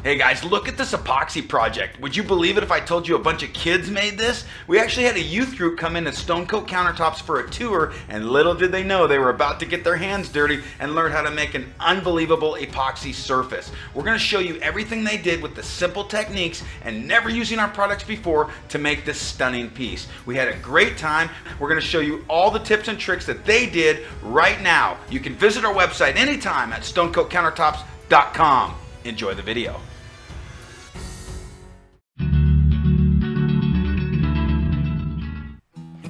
Hey guys, look at this epoxy project. Would you believe it if I told you a bunch of kids made this? We actually had a youth group come into Stone Coat Countertops for a tour, and little did they know they were about to get their hands dirty and learn how to make an unbelievable epoxy surface. We're going to show you everything they did with the simple techniques and never using our products before to make this stunning piece. We had a great time. We're going to show you all the tips and tricks that they did right now. You can visit our website anytime at stonecoatcountertops.com. Enjoy the video.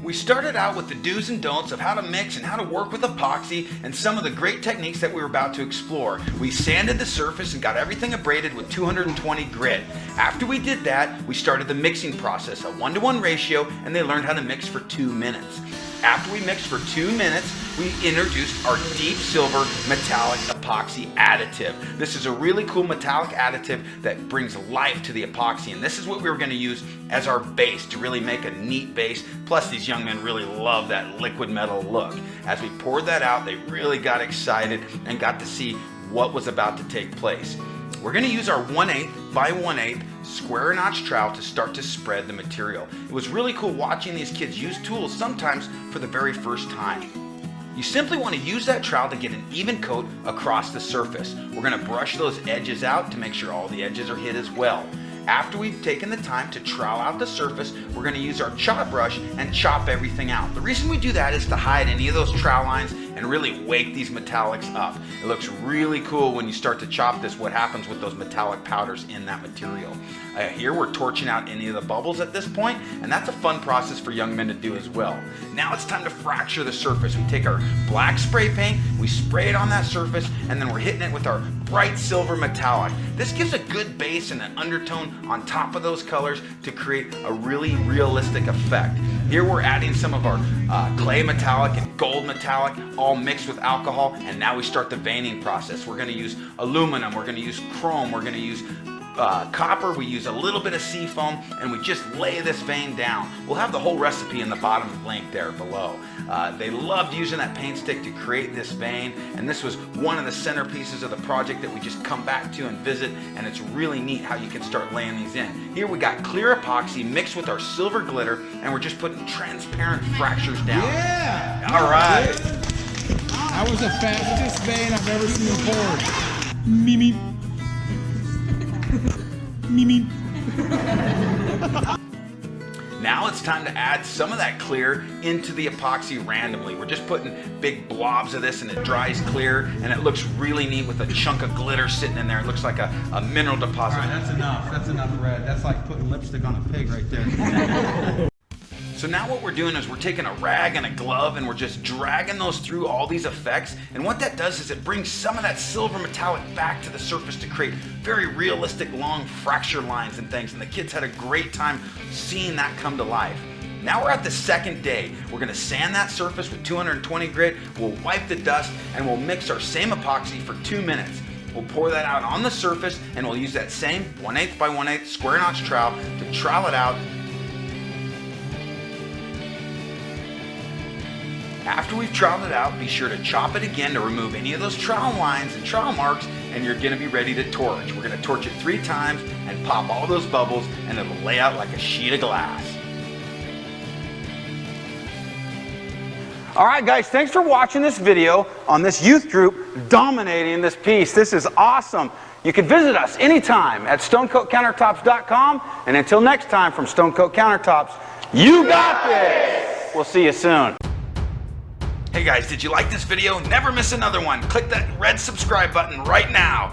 We started out with the do's and don'ts of how to mix and how to work with epoxy and some of the great techniques that we were about to explore. We sanded the surface and got everything abraded with 220 grit. After we did that, we started the mixing process, a 1-to-1 ratio, and they learned how to mix for 2 minutes. After we mixed for 2 minutes, we introduced our deep silver metallic epoxy additive. This is a really cool metallic additive that brings life to the epoxy, and this is what we were going to use as our base to really make a neat base. Plus, these young men really love that liquid metal look. As we poured that out, they really got excited and got to see what was about to take place. We're going to use our 1/8 by 1/8 square notch trowel to start to spread the material. It was really cool watching these kids use tools sometimes for the very first time. You simply want to use that trowel to get an even coat across the surface. We're going to brush those edges out to make sure all the edges are hit as well. After we've taken the time to trowel out the surface, we're going to use our chop brush and chop everything out. The reason we do that is to hide any of those trowel lines and really wake these metallics up. It looks really cool when you start to chop this, what happens with those metallic powders in that material. Here we're torching out any of the bubbles at this point, and that's a fun process for young men to do as well. Now it's time to fracture the surface. We take our black spray paint, we spray it on that surface, and then we're hitting it with our bright silver metallic. This gives a good base and an undertone on top of those colors to create a really realistic effect. Here we're adding some of our clay metallic and gold metallic all mixed with alcohol, and now we start the veining process. We're going to use aluminum, we're going to use chrome, we're going to use copper, we use a little bit of seafoam, and we just lay this vein down. We'll have the whole recipe in the bottom link there below. They loved using that paint stick to create this vein, and this was one of the centerpieces of the project that we just come back to and visit, and it's really neat how you can start laying these in. Here we got clear epoxy mixed with our silver glitter, and we're just putting transparent fractures down. Yeah! All right. That was the fastest vein I've ever seen poured. Mimi. Mimi. Now it's time to add some of that clear into the epoxy randomly. We're just putting big blobs of this and it dries clear, and it looks really neat with a chunk of glitter sitting in there. It looks like a mineral deposit. All right, that's enough. That's enough red. That's like putting lipstick on a pig right there. So now what we're doing is we're taking a rag and a glove and we're just dragging those through all these effects, and what that does is it brings some of that silver metallic back to the surface to create very realistic long fracture lines and things, and the kids had a great time seeing that come to life. Now we're at the second day. We're going to sand that surface with 220 grit, we'll wipe the dust, and we'll mix our same epoxy for 2 minutes. We'll pour that out on the surface, and we'll use that same 1/8 by 1/8 square notch trowel to trowel it out. After we've troweled it out, be sure to chop it again to remove any of those trowel lines and trowel marks, and you're going to be ready to torch. We're going to torch it 3 times and pop all those bubbles, and it'll lay out like a sheet of glass. All right, guys, thanks for watching this video on this youth group dominating this piece. This is awesome. You can visit us anytime at stonecoatcountertops.com, and until next time from Stone Coat Countertops, you got this! We'll see you soon. Hey guys, did you like this video? Never miss another one. Click that red subscribe button right now.